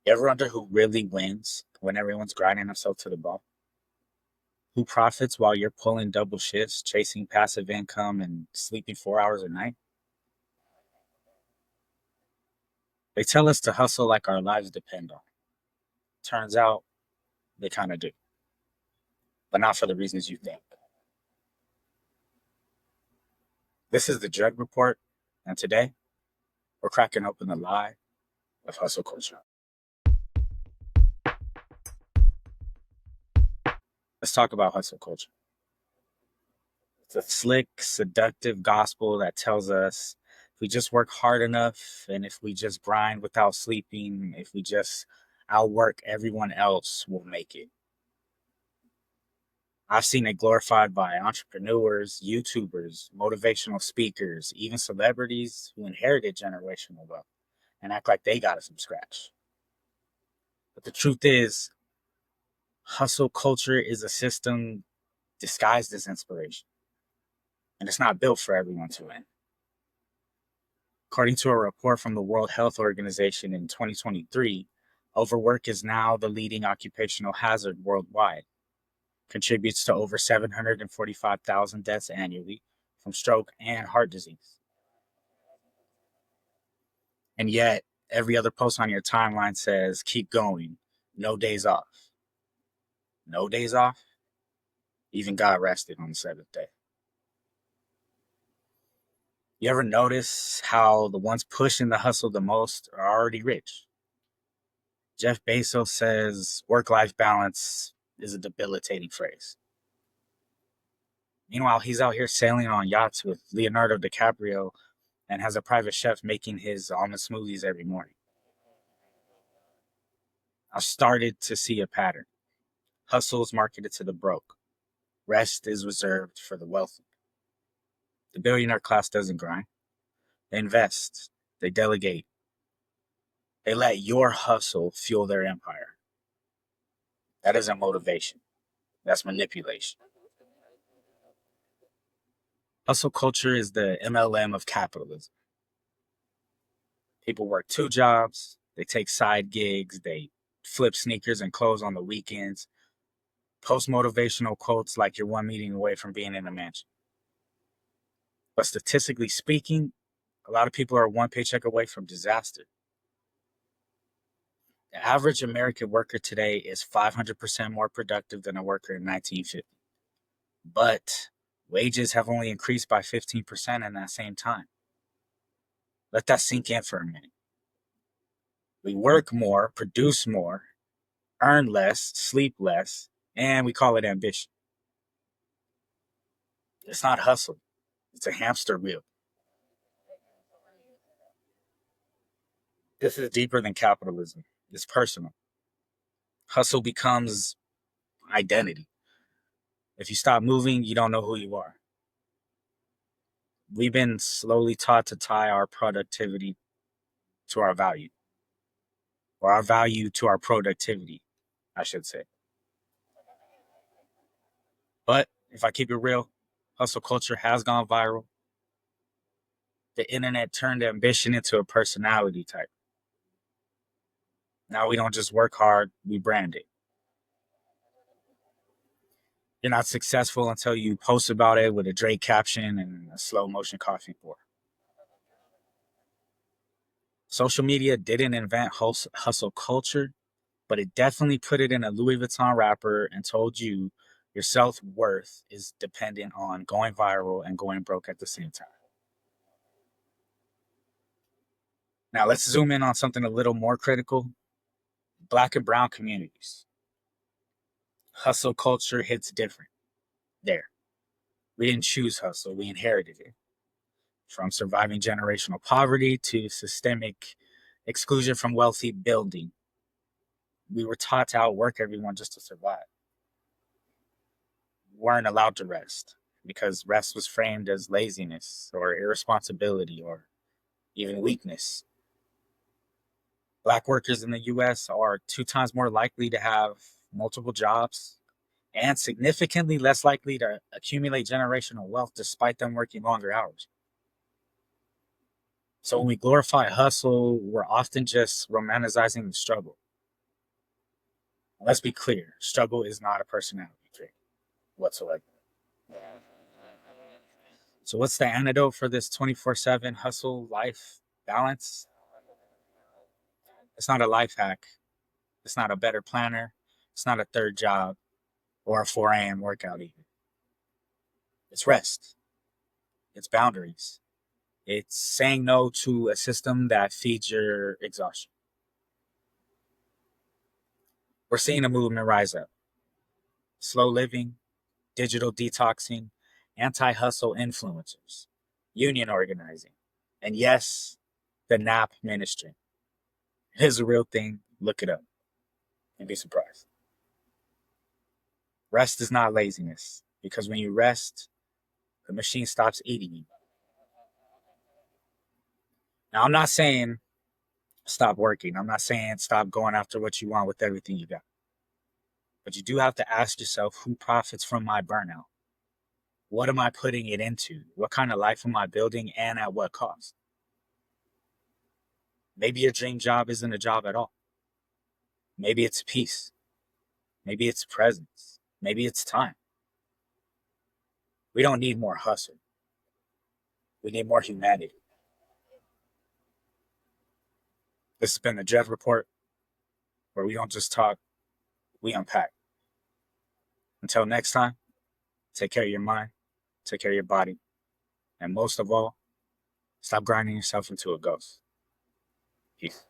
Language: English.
You ever wonder who really wins when everyone's grinding themselves to the bone? Who profits while you're pulling double shifts, chasing passive income, and sleeping 4 hours a night? They tell us to hustle like our lives depend on it. Turns out they kind of do, but not for the reasons you think. This is the Dread Report, and today we're cracking open the lie of hustle culture. Let's talk about hustle culture. It's a slick, seductive gospel that tells us if we just work hard enough and if we just grind without sleeping, if we just outwork everyone else, we'll make it. I've seen it glorified by entrepreneurs, YouTubers, motivational speakers, even celebrities who inherited generational wealth and act like they got it from scratch. But the truth is, hustle culture is a system disguised as inspiration, and it's not built for everyone to win. According to a report from the World Health Organization in 2023, overwork is now the leading occupational hazard worldwide, contributes to over 745,000 deaths annually from stroke and heart disease. And yet, every other post on your timeline says, keep going, no days off. No days off? Even God rested on the seventh day. You ever notice how the ones pushing the hustle the most are already rich? Jeff Bezos says work-life balance is a debilitating phrase. Meanwhile, he's out here sailing on yachts with Leonardo DiCaprio and has a private chef making his almond smoothies every morning. I've started to see a pattern. Hustle is marketed to the broke. Rest is reserved for the wealthy. The billionaire class doesn't grind. They invest. They delegate. They let your hustle fuel their empire. That isn't motivation. That's manipulation. Hustle culture is the MLM of capitalism. People work two jobs, they take side gigs, they flip sneakers and clothes on the weekends, post motivational quotes like you're one meeting away from being in a mansion. But statistically speaking, a lot of people are one paycheck away from disaster. The average American worker today is 500% more productive than a worker in 1950. But wages have only increased by 15% in that same time. Let that sink in for a minute. We work more, produce more, earn less, sleep less, and we call it ambition. It's not hustle, it's a hamster wheel. This is deeper than capitalism, it's personal. Hustle becomes identity. If you stop moving, you don't know who you are. We've been slowly taught to tie our productivity to our value, or our value to our productivity, I should say. But if I keep it real, hustle culture has gone viral. The internet turned ambition into a personality type. Now we don't just work hard, we brand it. You're not successful until you post about it with a Drake caption and a slow motion coffee pour. Social media didn't invent hustle culture, but it definitely put it in a Louis Vuitton wrapper and told you your self worth is dependent on going viral and going broke at the same time. Now, let's zoom in on something a little more critical. Black and brown communities. Hustle culture hits different there. We didn't choose hustle, we inherited it. From surviving generational poverty to systemic exclusion from wealthy building, we were taught to outwork everyone just to survive. We weren't allowed to rest because rest was framed as laziness or irresponsibility or even weakness. Black workers in the US are 2 times more likely to have multiple jobs and significantly less likely to accumulate generational wealth despite them working longer hours. So when we glorify hustle, we're often just romanticizing the struggle. Let's be clear, struggle is not a personality trait whatsoever. So, what's the antidote for this 24/7 hustle life balance? It's not a life hack. It's not a better planner. It's not a third job or a 4 a.m. workout, even. It's rest, it's boundaries, it's saying no to a system that feeds your exhaustion. We're seeing a movement rise up: slow living, digital detoxing, anti hustle influencers, union organizing, and yes, the nap ministry. It is a real thing. Look it up and be surprised. Rest is not laziness, because when you rest, the machine stops eating you. Now, I'm not saying stop working. I'm not saying stop going after what you want with everything you got. But you do have to ask yourself, who profits from my burnout? What am I putting it into? What kind of life am I building, and at what cost? Maybe your dream job isn't a job at all. Maybe it's peace. Maybe it's presence. Maybe it's time. We don't need more hustle. We need more humanity. This has been the Dreaad Report, where we don't just talk, we unpack. Until next time, take care of your mind, take care of your body, and most of all, stop grinding yourself into a ghost. Peace.